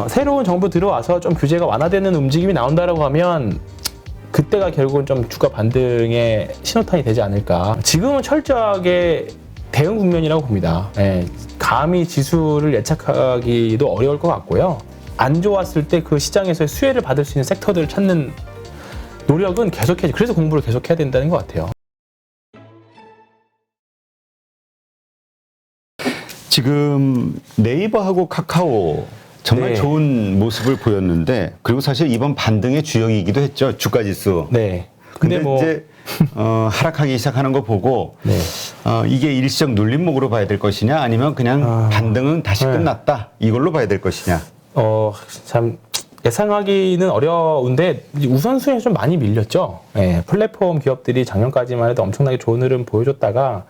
새로운 정부 들어와서 좀 규제가 완화되는 움직임이 나온다라고 하면 그때가 결국은 좀 주가 반등의 신호탄이 되지 않을까. 지금은 철저하게 대응 국면이라고 봅니다. 예, 감히 지수를 예측하기도 어려울 것 같고요. 안 좋았을 때 그 시장에서의 수혜를 받을 수 있는 섹터들을 찾는 노력은 계속해야지. 그래서 공부를 계속해야 된다는 것 같아요. 지금 네이버하고 카카오 정말 네. 좋은 모습을 보였는데, 그리고 사실 이번 반등의 주역이기도 했죠, 주가지수. 네. 근데 이제 하락하기 시작하는 거 보고 네. 이게 일시적 눌림목으로 봐야 될 것이냐, 아니면 그냥 반등은 다시 네. 끝났다, 이걸로 봐야 될 것이냐. 참 예상하기는 어려운데 우선순위에 좀 많이 밀렸죠. 예, 플랫폼 기업들이 작년까지만 해도 엄청나게 좋은 흐름 보여줬다가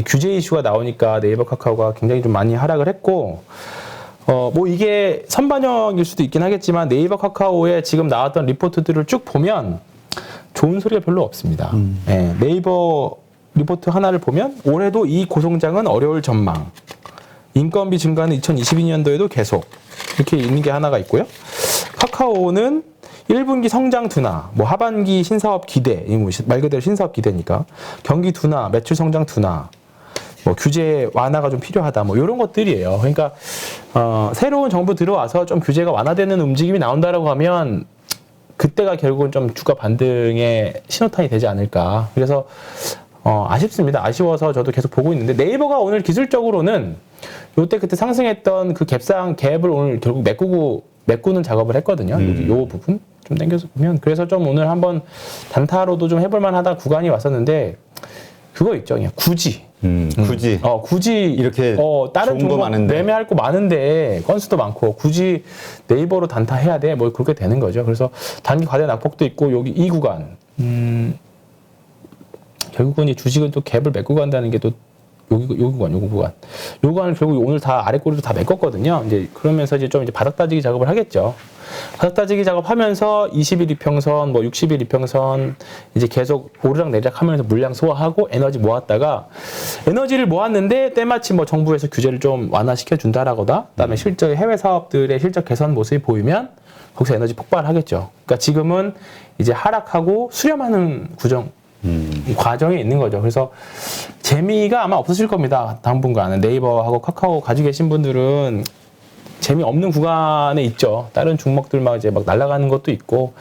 규제 이슈가 나오니까 네이버 카카오가 굉장히 좀 많이 하락을 했고, 뭐 이게 선반영일 수도 있긴 하겠지만 네이버 카카오에 지금 나왔던 리포트들을 쭉 보면 좋은 소리가 별로 없습니다. 예, 네이버 리포트 하나를 보면 올해도 이 고성장은 어려울 전망, 인건비 증가는 2022년도에도 계속, 이렇게 있는 게 하나가 있고요. 카카오는 1분기 성장 둔화, 뭐 하반기 신사업 기대, 말 그대로 신사업 기대니까 경기 둔화, 매출 성장 둔화, 뭐 규제 완화가 좀 필요하다, 뭐 이런 것들이에요. 그러니까 새로운 정부 들어와서 좀 규제가 완화되는 움직임이 나온다라고 하면 그때가 결국은 좀 주가 반등의 신호탄이 되지 않을까. 그래서 아쉽습니다. 아쉬워서 저도 계속 보고 있는데, 네이버가 오늘 기술적으로는 요때 그때 상승했던 그 갭을 오늘 결국 메꾸는 작업을 했거든요. 요 부분 좀 당겨서 보면, 그래서 좀 오늘 한번 단타로도 좀 해볼만 하다 구간이 왔었는데, 그거 있죠. 그냥 굳이 이렇게 다른 좋은 거 종목 많은데, 매매할 거 많은데 건수도 많고 굳이 네이버로 단타 해야 돼, 뭐 그렇게 되는 거죠. 그래서 단기 과대 낙폭도 있고, 여기 이 구간 결국은 이 주식은 또 갭을 메꾸고 간다는 게 또 요 구간을 결국 오늘 다 아래 꼬리로 다 메꿨거든요. 이제 그러면서 이제 좀 바닥 다지기 작업을 하겠죠. 바닥 다지기 작업하면서 20일 이평선, 뭐 60일 이평선 이제 계속 오르락 내리락 하면서 물량 소화하고 에너지 모았다가, 에너지를 모았는데 때마침 뭐 정부에서 규제를 좀 완화시켜 준다라거나, 그다음에 실제 해외 사업들의 실적 개선 모습이 보이면 거기서 에너지 폭발하겠죠. 그러니까 지금은 이제 하락하고 수렴하는 과정에 있는 거죠. 그래서 재미가 아마 없으실 겁니다. 당분간은. 네이버하고 카카오 가지고 계신 분들은 재미없는 구간에 있죠. 다른 종목들 막 이제 막 날아가는 것도 있고,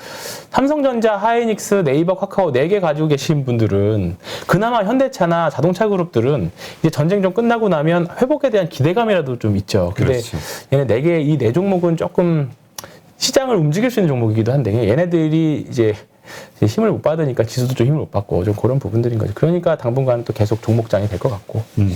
삼성전자, 하이닉스, 네이버, 카카오 4개 가지고 계신 분들은, 그나마 현대차나 자동차 그룹들은 이제 전쟁 좀 끝나고 나면 회복에 대한 기대감이라도 좀 있죠. 근데 그렇지. 얘네 이 4종목은 조금 시장을 움직일 수 있는 종목이기도 한데, 얘네들이 이제 힘을 못 받으니까 지수도 좀 힘을 못 받고, 좀 그런 부분들인 거죠. 그러니까 당분간은 또 계속 종목장이 될 것 같고, 그런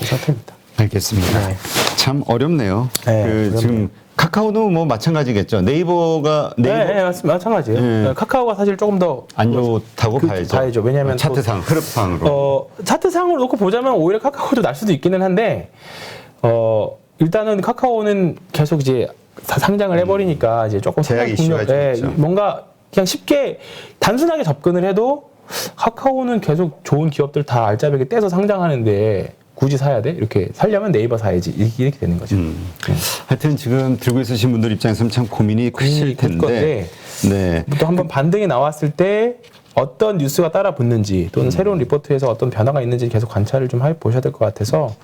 상태입니다. 알겠습니다. 네. 참 어렵네요. 네, 지금 카카오도 뭐 마찬가지겠죠. 네이버 네, 맞습니다. 마찬가지예요. 네. 카카오가 사실 조금 더 안 좋다고 봐야죠. 봐야죠. 왜냐하면 차트상, 흐름상으로. 차트상을 놓고 보자면 오히려 카카오도 날 수도 있기는 한데, 일단은 카카오는 계속 이제 상장을 해버리니까 이제 조금 제약 이슈가 좀 있죠. 뭔가 그냥 쉽게 단순하게 접근을 해도 카카오는 계속 좋은 기업들 다 알짜배기 떼서 상장하는데 굳이 사야 돼? 이렇게 살려면 네이버 사야지, 이렇게 되는 거죠. 하여튼 지금 들고 있으신 분들 입장에서는 참 고민이 크실 텐데, 네. 또 한번 반등이 나왔을 때 어떤 뉴스가 따라 붙는지, 또는 새로운 리포트에서 어떤 변화가 있는지 계속 관찰을 좀 보셔야 될 것 같아서,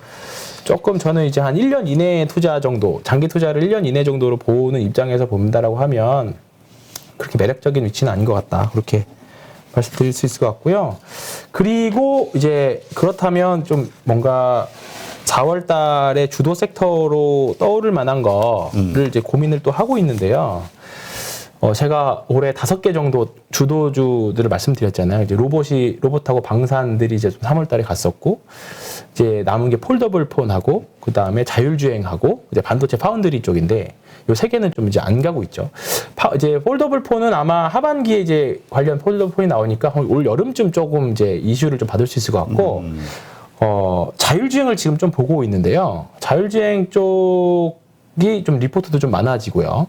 조금 저는 이제 한 1년 이내 투자 정도, 장기 투자를 1년 이내 정도로 보는 입장에서 본다라고 하면 그렇게 매력적인 위치는 아닌 것 같다, 그렇게 말씀드릴 수 있을 것 같고요. 그리고 이제 그렇다면 좀 뭔가 4월 달에 주도 섹터로 떠오를 만한 거를 이제 고민을 또 하고 있는데요. 제가 올해 5개 정도 주도주들을 말씀드렸잖아요. 이제 로봇하고 방산들이 이제 3월 달에 갔었고, 이제 남은 게 폴더블 폰하고, 그 다음에 자율주행하고, 이제 반도체 파운드리 쪽인데, 요 3개는 좀 이제 안 가고 있죠. 이제 폴더블 폰은 아마 하반기에 이제 관련 폴더블 폰이 나오니까 올 여름쯤 조금 이제 이슈를 좀 받을 수 있을 것 같고, 자율주행을 지금 좀 보고 있는데요. 자율주행 쪽이 좀 리포트도 좀 많아지고요.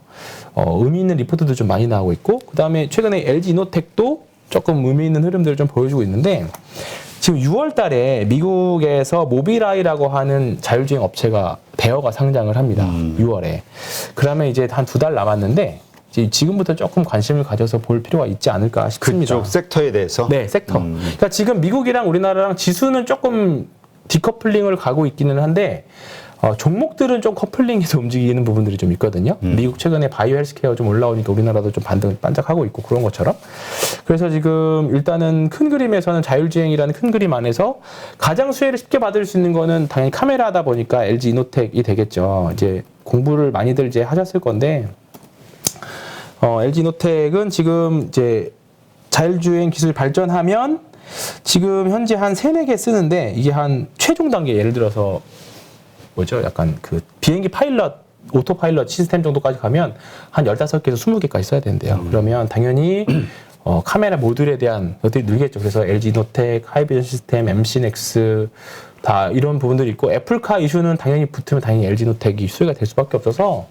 의미 있는 리포트도 좀 많이 나오고 있고, 그 다음에 최근에 LG 이노텍도 조금 의미 있는 흐름들을 좀 보여주고 있는데, 지금 6월 달에 미국에서 모빌아이라고 하는 자율주행 업체가 베어가 상장을 합니다. 6월에. 그러면 이제 한 2달 남았는데 이제 지금부터 조금 관심을 가져서 볼 필요가 있지 않을까 싶습니다. 그쪽 섹터에 대해서? 네, 섹터. 그러니까 지금 미국이랑 우리나라랑 지수는 조금 디커플링을 가고 있기는 한데 종목들은 좀 커플링해서 움직이는 부분들이 좀 있거든요. 미국 최근에 바이오 헬스케어 좀 올라오니까 우리나라도 좀 반짝하고 있고 그런 것처럼. 그래서 지금 일단은 큰 그림에서는 자율주행이라는 큰 그림 안에서 가장 수혜를 쉽게 받을 수 있는 거는 당연히 카메라다 보니까 LG 이노텍이 되겠죠. 이제 공부를 많이들 이제 하셨을 건데 LG 이노텍은 지금 이제 자율주행 기술 발전하면 지금 현재 한 3-4개 쓰는데 이게 한 최종 단계 예를 들어서 뭐죠? 약간 그 비행기 파일럿, 오토파일럿 시스템 정도까지 가면 한 15개에서 20개까지 써야 된대요. 그러면 당연히 카메라 모듈에 대한 것들이 늘겠죠. 그래서 LG 이노텍, 하이비전 시스템, MC넥스 다 이런 부분들이 있고 애플카 이슈는 당연히 붙으면 당연히 LG 이노텍이 수혜가 될 수밖에 없어서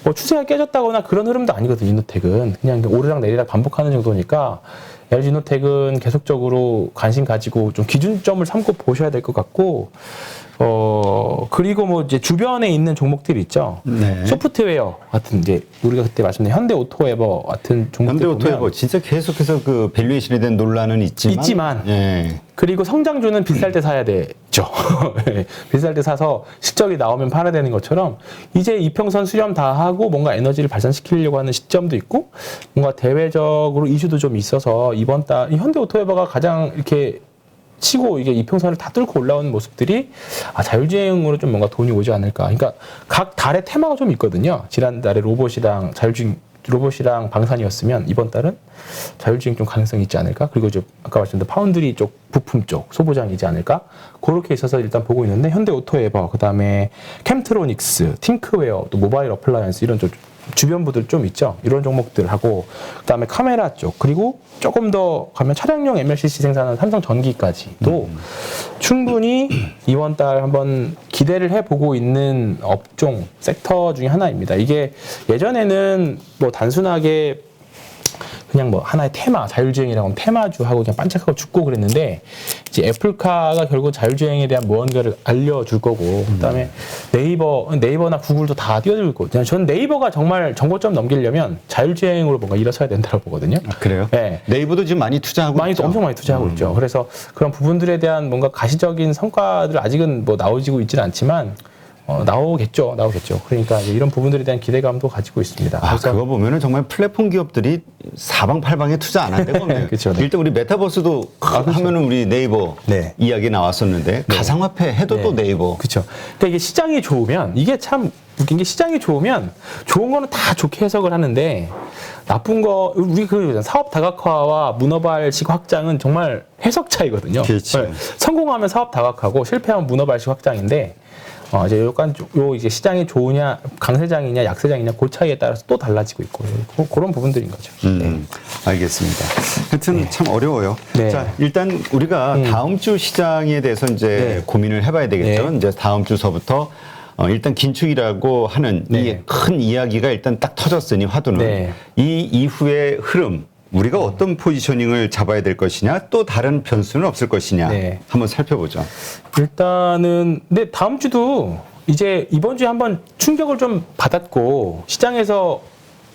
뭐 추세가 깨졌다거나 그런 흐름도 아니거든요. 이노텍은 그냥 오르락 내리락 반복하는 정도니까 LG 이노텍은 계속적으로 관심 가지고 좀 기준점을 삼고 보셔야 될 것 같고 그리고 뭐 이제 주변에 있는 종목들 있죠. 네. 소프트웨어 같은 이제 우리가 그때 말씀드린 현대오토에버 같은 종목들 현대오토에버 진짜 계속해서 그 밸류에이션에 대한 논란은 있지만 예. 그리고 성장주는 비쌀 때 사야 되죠. 비쌀 때 사서 실적이 나오면 팔아야 되는 것처럼 이제 이평선 수렴 다 하고 뭔가 에너지를 발산시키려고 하는 시점도 있고 뭔가 대외적으로 이슈도 좀 있어서 이번 달 현대오토에버가 가장 이렇게 치고 이게 이평선을 다 뚫고 올라오는 모습들이 자율주행으로 좀 뭔가 돈이 오지 않을까. 그러니까 각 달의 테마가 좀 있거든요. 지난달에 로봇이랑 자율주행 로봇이랑 방산이었으면 이번 달은 자율주행 좀 가능성이 있지 않을까? 그리고 이제 아까 말씀드린 파운드리 쪽 부품 쪽 소보장이지 않을까? 그렇게 있어서 일단 보고 있는데 현대오토에버, 그다음에 캠트로닉스, 팅크웨어, 또 모바일 어플라이언스 이런 쪽 주변부들 좀 있죠. 이런 종목들하고 그다음에 카메라 쪽 그리고 조금 더 가면 차량용 MLCC 생산하는 삼성전기까지도 충분히 이번 달 한번 기대를 해보고 있는 업종 섹터 중에 하나입니다. 이게 예전에는 뭐 단순하게 그냥 뭐 하나의 테마, 자율주행이라고 하면 테마주 하고 그냥 반짝하고 죽고 그랬는데 이제 애플카가 결국 자율주행에 대한 무언가를 알려줄 거고 그다음에 네이버나 구글도 다 뛰어들고 있고 저는 네이버가 정말 정고점 넘기려면 자율주행으로 뭔가 일어서야 된다고 보거든요. 아, 그래요? 네. 네이버도 지금 많이 투자하고 있죠? 엄청 많이 투자하고 있죠. 그래서 그런 부분들에 대한 뭔가 가시적인 성과들 아직은 뭐 나오지고 있지는 않지만 나오겠죠. 그러니까 이제 이런 부분들에 대한 기대감도 가지고 있습니다. 그래서 그거 보면은 정말 플랫폼 기업들이 사방팔방에 투자 안 한 데가 없네요. 그렇죠. 네. 일단 우리 메타버스도 하면은 우리 네이버 네. 이야기 나왔었는데 가상화폐 해도 또 네이버. 그렇죠. 그러니까 이게 시장이 좋으면 이게 참 웃긴 게 시장이 좋으면 좋은 거는 다 좋게 해석을 하는데 나쁜 거 우리 그 사업 다각화와 문어발식 확장은 정말 해석 차이거든요. 그렇죠. 네. 성공하면 사업 다각화고 실패하면 문어발식 확장인데 이제 이제 시장이 좋으냐, 강세장이냐, 약세장이냐, 그 차이에 따라서 또 달라지고 있고, 그런 부분들인 거죠. 네. 알겠습니다. 하여튼 참 어려워요. 네. 자, 일단 우리가 다음 주 시장에 대해서 이제 고민을 해봐야 되겠죠. 네. 이제 다음 주서부터 일단 긴축이라고 하는 이 큰 이야기가 일단 딱 터졌으니 화두는 이 이후의 흐름, 우리가 어떤 포지셔닝을 잡아야 될 것이냐, 또 다른 변수는 없을 것이냐, 한번 살펴보죠. 일단은, 근데 다음 주도 이제 이번 주에 한번 충격을 좀 받았고, 시장에서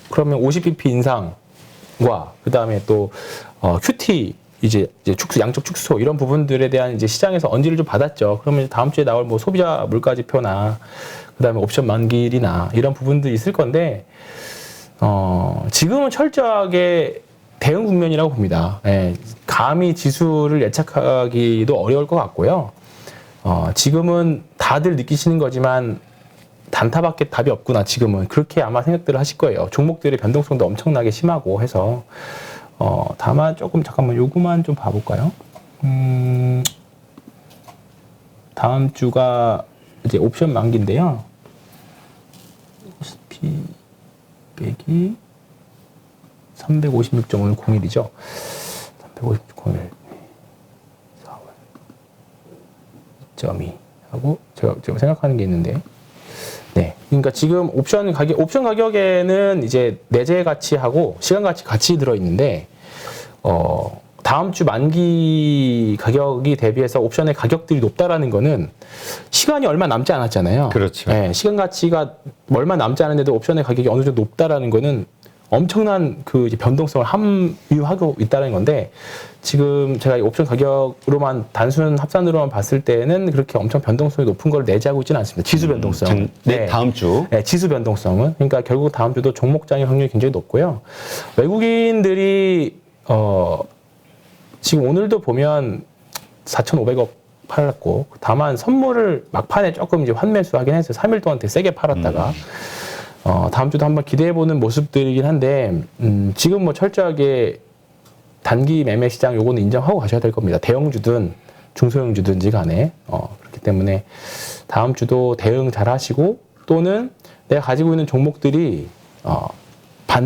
그러면 50bp 인상과, 그 다음에 또, QT, 이제 양적 축소, 이런 부분들에 대한 이제 시장에서 언지를 좀 받았죠. 그러면 이제 다음 주에 나올 뭐 소비자 물가지표나, 그 다음에 옵션 만기일이나 이런 부분들이 있을 건데, 지금은 철저하게 대응 국면이라고 봅니다. 감히 지수를 예측하기도 어려울 것 같고요. 지금은 다들 느끼시는 거지만 단타밖에 답이 없구나. 지금은 그렇게 아마 생각들을 하실 거예요. 종목들의 변동성도 엄청나게 심하고 해서 다만 조금 잠깐만 요거만 좀 봐볼까요? 다음 주가 이제 옵션 만기인데요. S&P 100이 356.01이죠. 356.01. 4월 2.2 하고 제가 생각하는 게 있는데, 그러니까 지금 옵션 가격에는 이제 내재 가치하고 시간 가치 같이 들어 있는데, 다음 주 만기 가격이 대비해서 옵션의 가격들이 높다라는 거는 시간이 얼마 남지 않았잖아요. 그렇죠. 네, 시간 가치가 얼마 남지 않았는데도 옵션의 가격이 어느 정도 높다라는 거는 엄청난 그 이제 변동성을 함유하고 있다는 건데 지금 제가 이 옵션 가격으로만 단순 합산으로만 봤을 때는 그렇게 엄청 변동성이 높은 걸 내재하고 있지는 않습니다. 지수 변동성. 네, 다음 주. 네, 지수 변동성은. 그러니까 결국 다음 주도 종목 장의 확률이 굉장히 높고요. 외국인들이 지금 오늘도 보면 4,500억 팔았고 다만 선물을 막판에 조금 이제 환매수하긴 했어요. 3일 동안 되게 세게 팔았다가 다음 주도 한번 기대해보는 모습들이긴 한데 지금 뭐 철저하게 단기 매매 시장 요거는 인정하고 가셔야 될 겁니다. 대형주든 중소형주든지 간에 그렇기 때문에 다음 주도 대응 잘 하시고 또는 내가 가지고 있는 종목들이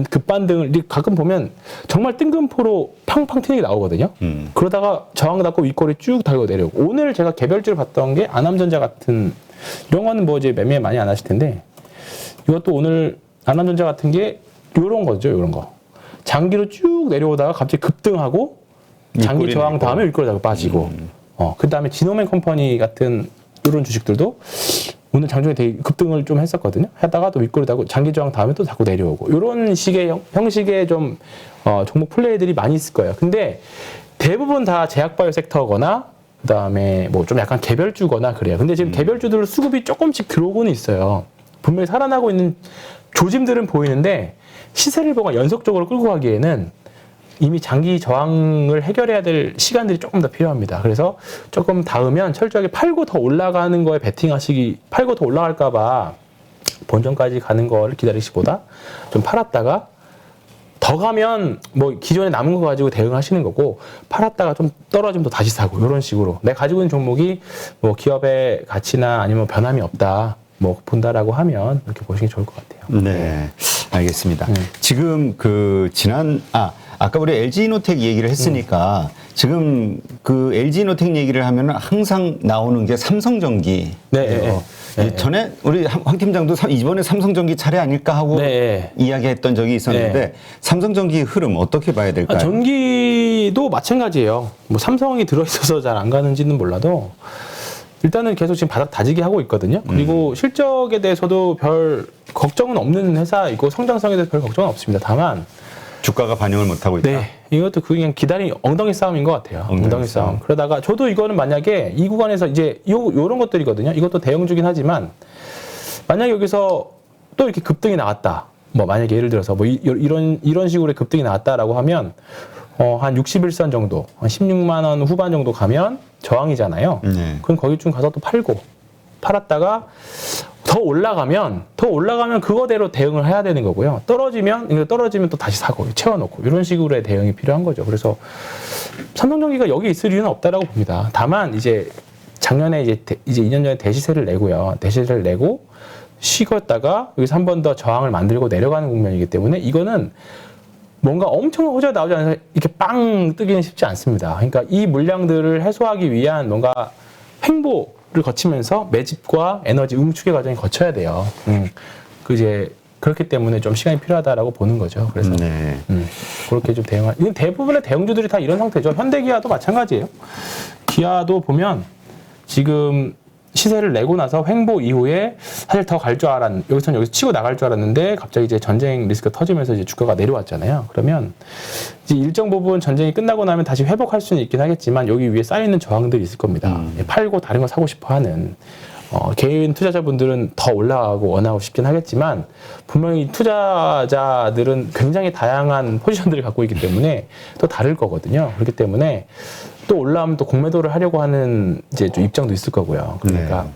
급반등을 가끔 보면 정말 뜬금포로 팡팡 튀는 게 나오거든요. 그러다가 저항받고 윗꼬리 쭉 달고 내려오고 오늘 제가 개별주를 봤던 게 아남전자 같은 이런 거는 뭐 이제 매매 많이 안 하실 텐데 이것도 오늘 아남전자 같은 게 요런 거죠. 요런 거. 장기로 쭉 내려오다가 갑자기 급등하고 장기 저항 다음에 윗꼬리 달고 빠지고 그 다음에 지노맨 컴퍼니 같은 이런 주식들도 오늘 장중에 되게 급등을 좀 했었거든요. 하다가 또 윗꼬리 달고 장기 저항 다음에 또 자꾸 내려오고 이런 식의 형식의 좀 종목 플레이들이 많이 있을 거예요. 근데 대부분 다 제약바이오 섹터거나 그다음에 뭐 좀 약간 개별주거나 그래요. 근데 지금 개별주들 수급이 조금씩 들어오고는 있어요. 분명히 살아나고 있는 조짐들은 보이는데 시세를 보고 연속적으로 끌고 가기에는 이미 장기 저항을 해결해야 될 시간들이 조금 더 필요합니다. 그래서 조금 닿으면 철저하게 팔고 더 올라가는 거에 베팅하시기, 팔고 더 올라갈까봐 본전까지 가는 거를 기다리시보다 좀 팔았다가 더 가면 뭐 기존에 남은 거 가지고 대응하시는 거고 팔았다가 좀 떨어지면 또 다시 사고 이런 식으로 내가 가지고 있는 종목이 뭐 기업의 가치나 아니면 변함이 없다 뭐 본다라고 하면 이렇게 보시는 게 좋을 것 같아요. 네, 알겠습니다. 지금 그 아까 우리 LG이노텍 얘기를 했으니까 지금 그 LG이노텍 얘기를 하면 항상 나오는 게 삼성전기. 네. 전에 우리 황 팀장도 이번에 삼성전기 차례 아닐까 하고 이야기했던 적이 있었는데 삼성전기 흐름 어떻게 봐야 될까요? 전기도 마찬가지예요. 뭐 삼성이 들어있어서 잘 안 가는지는 몰라도 일단은 계속 지금 바닥 다지기 하고 있거든요. 그리고 실적에 대해서도 별 걱정은 없는 회사이고 성장성에 대해서 별 걱정은 없습니다. 다만 주가가 반영을 못하고 있다. 네, 이것도 그냥 엉덩이 싸움인 것 같아요. 엉덩이 싸움. 그러다가 저도 이거는 만약에 이 구간에서 이제 요런 것들이거든요. 이것도 대형주긴 하지만 만약에 여기서 또 이렇게 급등이 나왔다. 뭐 만약에 예를 들어서 뭐 이런 식으로 급등이 나왔다라고 하면 한 61선 정도, 한 16만 원 후반 정도 가면 저항이잖아요. 그럼 거기쯤 가서 또 팔았다가 더 올라가면 그거대로 대응을 해야 되는 거고요. 떨어지면 또 다시 사고 채워놓고 이런 식으로의 대응이 필요한 거죠. 그래서 삼성전기가 여기 있을 이유는 없다라고 봅니다. 다만 이제 작년에 이제 2년 전에 대시세를 내고요. 대시세를 내고 쉬었다가 여기서 한 번 더 저항을 만들고 내려가는 국면이기 때문에 이거는 뭔가 엄청난 호재가 나오지 않아서 이렇게 빵 뜨기는 쉽지 않습니다. 그러니까 이 물량들을 해소하기 위한 뭔가 횡보를 거치면서 매집과 에너지 응축의 과정이 거쳐야 돼요. 그렇기 때문에 좀 시간이 필요하다라고 보는 거죠. 그래서 그렇게 좀 이건 대부분의 대형주들이 다 이런 상태죠. 현대기아도 마찬가지예요. 기아도 보면 지금 시세를 내고 나서 횡보 이후에 사실 더 갈 줄 여기서 치고 나갈 줄 알았는데 갑자기 이제 전쟁 리스크가 터지면서 이제 주가가 내려왔잖아요. 그러면 이제 일정 부분 전쟁이 끝나고 나면 다시 회복할 수는 있긴 하겠지만 여기 위에 쌓이는 저항들이 있을 겁니다. 팔고 다른 거 사고 싶어 하는 개인 투자자분들은 더 올라가고 원하고 싶긴 하겠지만 분명히 투자자들은 굉장히 다양한 포지션들을 갖고 있기 때문에 또 다를 거거든요. 그렇기 때문에 또 올라오면 또 공매도를 하려고 하는 이제 좀 입장도 있을 거고요. 그러니까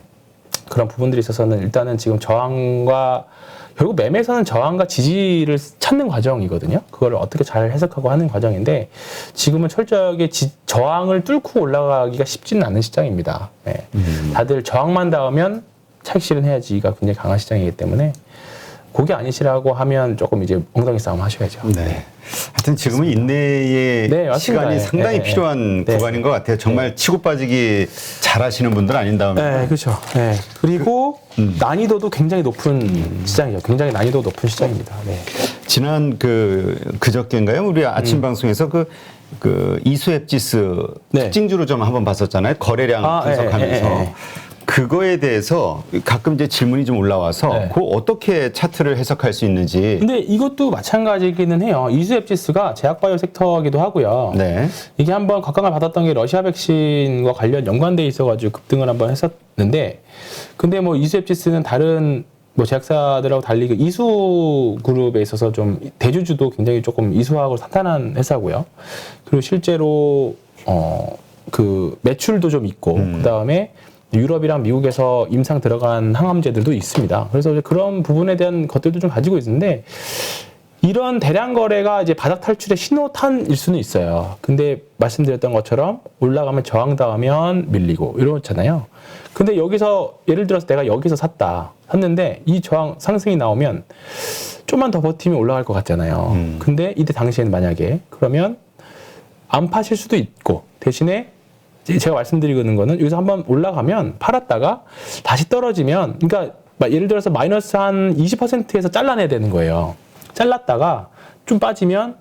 그런 부분들이 있어서는 일단은 지금 결국 매매에서는 저항과 지지를 찾는 과정이거든요. 그걸 어떻게 잘 해석하고 하는 과정인데 지금은 철저하게 저항을 뚫고 올라가기가 쉽지는 않은 시장입니다. 네. 다들 저항만 닿으면 차익 실현해야지가 굉장히 강한 시장이기 때문에 그게 아니시라고 하면 조금 이제 엉덩이 싸움 하셔야죠. 네. 하여튼 지금은 인내의 시간이 상당히 필요한 구간인 것 같아요. 정말 치고 빠지기 잘 하시는 분들 아닌 다음에. 네, 그렇죠. 네. 그리고 난이도도 굉장히 높은 시장이죠. 굉장히 난이도 높은 시장입니다. 네. 지난 그저께인가요? 우리 아침 방송에서 그 이수앱지스 네. 특징주로 좀 한번 봤었잖아요. 거래량 분석하면서. 그거에 대해서 가끔 이제 질문이 좀 올라와서 네. 그 어떻게 차트를 해석할 수 있는지. 근데 이것도 마찬가지기는 해요. 이수앱지스가 제약바이오 섹터이기도 하고요. 네. 이게 한번 각광을 받았던 게 러시아 백신과 관련 연관돼 있어가지고 급등을 한번 했었는데, 근데 뭐 이수앱지스는 다른 뭐 제약사들하고 달리 그 이수 그룹에 있어서 좀 대주주도 굉장히 조금 이수하고 탄탄한 회사고요. 그리고 실제로 그 매출도 좀 있고, 그 다음에 유럽이랑 미국에서 임상 들어간 항암제들도 있습니다. 그래서 이제 그런 부분에 대한 것들도 좀 가지고 있는데, 이런 대량 거래가 이제 바닥 탈출의 신호탄일 수는 있어요. 근데 말씀드렸던 것처럼 올라가면 저항당하면 밀리고 이렇잖아요. 근데 여기서 예를 들어서 내가 여기서 샀는데 이 저항 상승이 나오면 좀만 더 버티면 올라갈 것 같잖아요. 근데 이때 당시에는 만약에 그러면 안 파실 수도 있고, 대신에 제가 말씀드리는 거는 여기서 한번 올라가면 팔았다가 다시 떨어지면, 그러니까 예를 들어서 마이너스 한 20%에서 잘라내야 되는 거예요. 잘랐다가 좀 빠지면,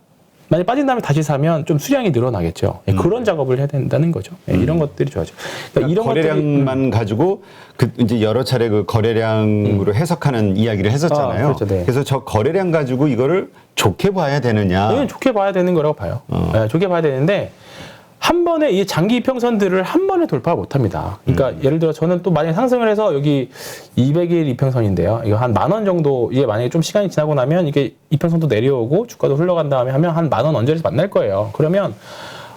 만약 빠진 다음에 다시 사면 좀 수량이 늘어나겠죠. 그런 작업을 해야 된다는 거죠. 이런 것들이 좋아져. 그러니까 이런 거래량만 가지고 그 이제 여러 차례 그 거래량으로 해석하는 이야기를 했었잖아요. 그렇죠, 네. 그래서 저 거래량 가지고 이거를 좋게 봐야 되느냐? 네, 좋게 봐야 되는 거라고 봐요. 네, 좋게 봐야 되는데, 한 번에 이 장기 이평선들을 한 번에 돌파 못 합니다. 그러니까 예를 들어 저는 또 만약에 상승을 해서 여기 200일 이평선인데요. 이거 한 10,000원 정도, 이게 만약에 좀 시간이 지나고 나면 이게 이평선도 내려오고 주가도 흘러간 다음에 하면 한 10,000원 언저리에서 만날 거예요. 그러면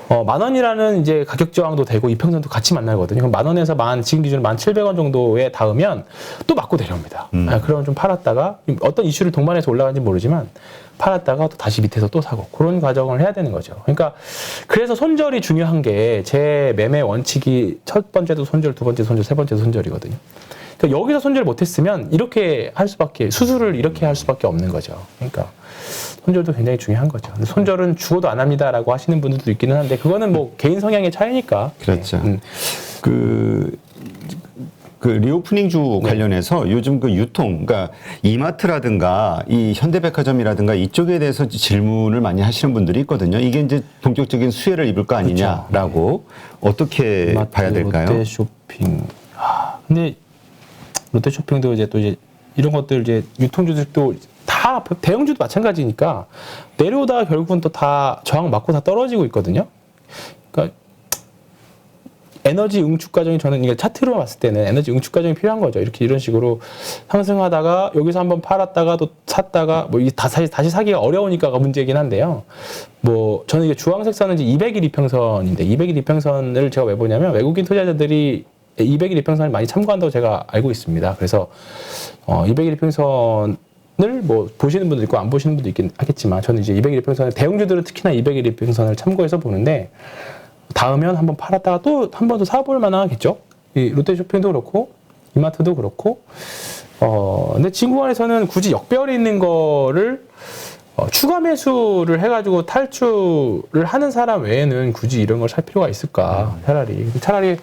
10,000원이라는 이제 가격 저항도 되고 이평선도 같이 만나거든요. 그럼 10,000원에서 지금 기준으로 1,700원 정도에 닿으면 또 맞고 내려옵니다. 그러면 좀 팔았다가 어떤 이슈를 동반해서 올라가는지 모르지만 팔았다가 또 다시 밑에서 또 사고, 그런 과정을 해야 되는 거죠. 그러니까 그래서 손절이 중요한 게, 제 매매 원칙이 첫 번째도 손절, 두 번째 손절, 세 번째도 손절이거든요. 그러니까 여기서 손절 못했으면 이렇게 할 수밖에, 수술을 이렇게 할 수밖에 없는 거죠. 그러니까 손절도 굉장히 중요한 거죠. 근데 손절은 죽어도 안 합니다라고 하시는 분들도 있기는 한데, 그거는 뭐 개인 성향의 차이니까. 그렇죠. 그 리오프닝주 관련해서 요즘 그 유통, 그러니까 이마트라든가 이 현대백화점이라든가 이쪽에 대해서 질문을 많이 하시는 분들이 있거든요. 이게 이제 본격적인 수혜를 입을 거 아니냐라고. 어떻게 이마트, 봐야 될까요? 롯데쇼핑. 근데 롯데쇼핑도 이제 또 이제 이런 것들 이제 유통주들도 다 대형주도 마찬가지니까 내려오다가 결국은 또 다 저항 맞고 다 떨어지고 있거든요. 그러니까 에너지 응축 과정이, 저는 이게 차트로 봤을 때는 에너지 응축 과정이 필요한 거죠. 이렇게 이런 식으로 상승하다가 여기서 한번 팔았다가 또 샀다가 뭐 이게 다시 사기가 어려우니까가 문제긴 한데요. 뭐 저는 이게 주황색 선은 이제 200일 이평선인데, 200일 이평선을 제가 왜 보냐면 외국인 투자자들이 200일 이평선을 많이 참고한다고 제가 알고 있습니다. 그래서 200일 이평선을 뭐 보시는 분도 있고 안 보시는 분도 있긴 하겠지만, 저는 이제 200일 이평선을, 대형주들은 특히나 200일 이평선을 참고해서 보는데, 닿으면 한번 팔았다가 또 한 번 더 사볼 만하겠죠. 이 롯데쇼핑도 그렇고 이마트도 그렇고. 근데 진구간에서는 굳이 역배열이 있는 거를 추가 매수를 해가지고 탈출을 하는 사람 외에는 굳이 이런 걸 살 필요가 있을까? 차라리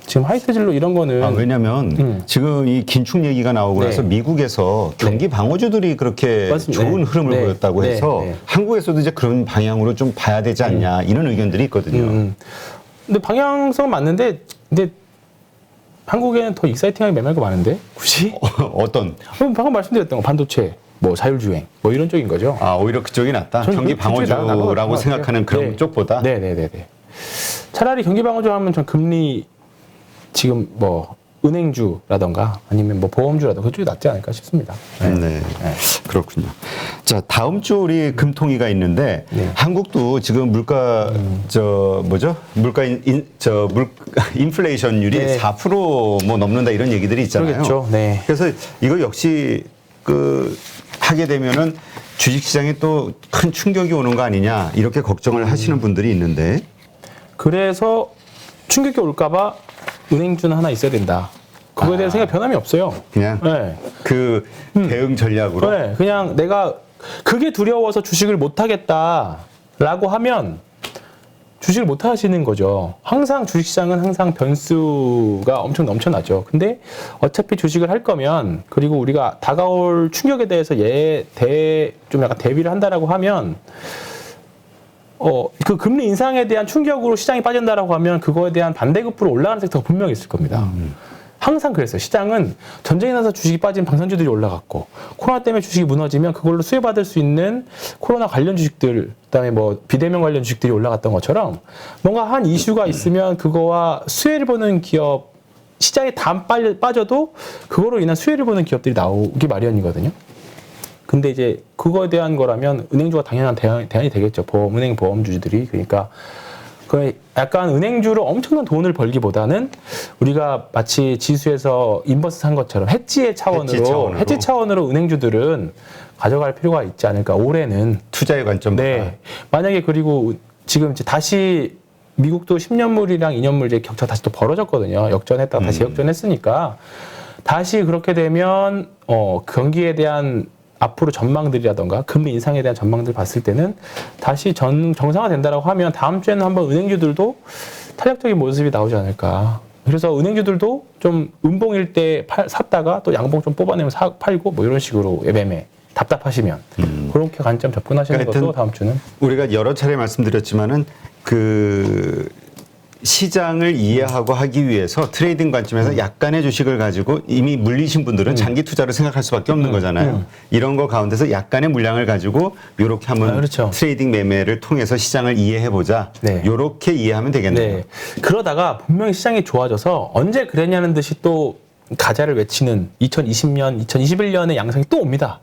지금 하이트진로 이런 거는. 왜냐면 지금 이 긴축 얘기가 나오고 나서 미국에서 경기 방어주들이 그렇게 맞습니다. 좋은 흐름을 보였다고 해서 한국에서도 이제 그런 방향으로 좀 봐야 되지 않냐, 이런 의견들이 있거든요. 근데 방향성은 맞는데, 근데 한국에는 더 익사이팅하게 매매할 거 많은데 굳이? 어떤? 방금 말씀드렸던 거, 반도체, 뭐 자율주행, 뭐 이런 쪽인 거죠. 오히려 그쪽이 낫다. 경기 방어주라고 생각하는 그런 쪽보다. 네네네. 차라리 경기 방어주 하면 전 금리, 지금 뭐 은행주라던가 아니면 뭐 보험주라던가 그쪽이 낫지 않을까 싶습니다. 네. 그렇군요. 자, 다음 주 우리 금통위가 있는데 한국도 지금 물가 인플레이션율이 4% 뭐 넘는다, 이런 얘기들이 있잖아요. 그렇겠죠. 네. 그래서 이거 역시 하게 되면은 주식시장에 또 큰 충격이 오는 거 아니냐, 이렇게 걱정을 하시는 분들이 있는데, 그래서 충격이 올까봐 은행주는 하나 있어야 된다. 그거에 대한 생각 변함이 없어요. 그냥 그 대응 전략으로. 네, 그냥 내가 그게 두려워서 주식을 못 하겠다라고 하면 주식을 못 하시는 거죠. 항상 주식시장은 항상 변수가 엄청 넘쳐나죠. 근데 어차피 주식을 할 거면, 그리고 우리가 다가올 충격에 대해서 좀 약간 대비를 한다라고 하면 그 금리 인상에 대한 충격으로 시장이 빠진다라고 하면 그거에 대한 반대급부로 올라가는 섹터가 분명히 있을 겁니다. 항상 그랬어요. 시장은 전쟁이 나서 주식이 빠진 방산주들이 올라갔고 코로나 때문에 주식이 무너지면 그걸로 수혜받을 수 있는 코로나 관련 주식들 그다음에 뭐 비대면 관련 주식들이 올라갔던 것처럼 뭔가 한 이슈가 있으면 그거와 수혜를 보는 기업 시장에 다 빠져도 그거로 인한 수혜를 보는 기업들이 나오기 마련이거든요. 근데 이제 그거에 대한 거라면 은행주가 당연한 대안이 되겠죠. 은행 보험주들이. 그러니까 그 약간 은행주로 엄청난 돈을 벌기보다는 우리가 마치 지수에서 인버스 산 것처럼 해지 차원으로 은행주들은 가져갈 필요가 있지 않을까. 올해는 투자의 관점보다. 네. 만약에 그리고 지금 이제 다시 미국도 10년물이랑 2년물 이제 격차 다시 또 벌어졌거든요. 역전했다가 다시 역전했으니까 다시 그렇게 되면 경기에 대한 앞으로 전망들이라던가 금리 인상에 대한 전망들 봤을 때는 다시 정상화된다라고 하면 다음 주에는 한번 은행주들도 탄력적인 모습이 나오지 않을까. 그래서 은행주들도 좀 음봉일 때 샀다가 또 양봉 좀 뽑아내면 팔고 뭐 이런 식으로 매매 답답하시면 그렇게 관점 접근하시는 것도 다음 주는 우리가 여러 차례 말씀드렸지만은 그 시장을 이해하고 하기 위해서 트레이딩 관점에서 약간의 주식을 가지고 이미 물리신 분들은 장기 투자를 생각할 수밖에 없는 거잖아요. 이런 거 가운데서 약간의 물량을 가지고 이렇게 한번 그렇죠. 트레이딩 매매를 통해서 시장을 이해해보자. 네. 이렇게 이해하면 되겠네요. 네. 그러다가 분명히 시장이 좋아져서 언제 그랬냐는 듯이 또 가자를 외치는 2020년, 2021년의 양상이 또 옵니다.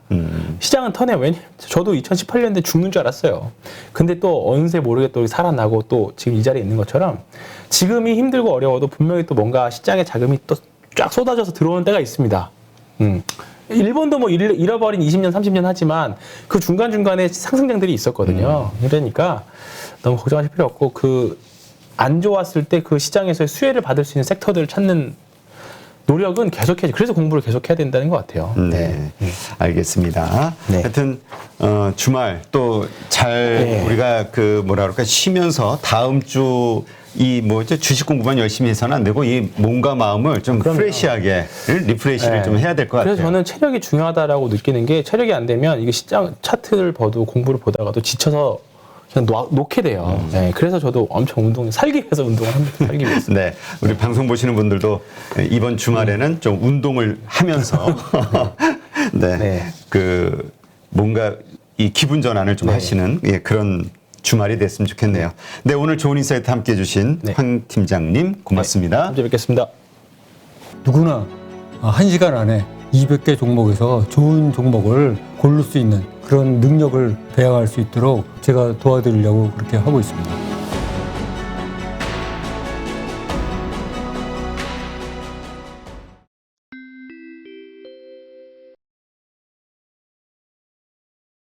시장은 턴해요. 왜냐면 저도 2018년에 죽는 줄 알았어요. 근데 또 어느새 모르게 또 살아나고 또 지금 이 자리에 있는 것처럼 지금이 힘들고 어려워도 분명히 또 뭔가 시장의 자금이 또 쫙 쏟아져서 들어오는 때가 있습니다. 일본도 뭐 잃어버린 20년, 30년 하지만 그 중간중간에 상승장들이 있었거든요. 그러니까 너무 걱정하실 필요 없고 그 안 좋았을 때 그 시장에서의 수혜를 받을 수 있는 섹터들을 찾는 노력은 계속해야지. 그래서 공부를 계속해야 된다는 것 같아요. 네, 알겠습니다. 네. 하여튼 주말 또 잘 우리가 그 뭐라 그럴까 쉬면서 다음 주 이 뭐 주식 공부만 열심히 해서는 안 되고 이 몸과 마음을 좀 프레시하게 리프레시를 좀 해야 될 것 같아요. 그래서 저는 체력이 중요하다라고 느끼는 게 체력이 안 되면 이게 시장 차트를 봐도 공부를 보다가도 지쳐서 그냥 놓게 돼요. 네, 그래서 저도 엄청 살기 위해서 운동을 합니다. 살기 위해서. 네, 우리 방송 보시는 분들도 이번 주말에는 좀 운동을 하면서 네, 그 뭔가 이 기분 전환을 좀 하시는 그런 주말이 됐으면 좋겠네요. 네, 오늘 좋은 인사이트 함께 해주신 황 팀장님 고맙습니다. 다음 주에 뵙겠습니다. 누구나 1시간 안에 200개 종목에서 좋은 종목을 고를 수 있는 그런 능력을 배양할 수 있도록 제가 도와드리려고 그렇게 하고 있습니다.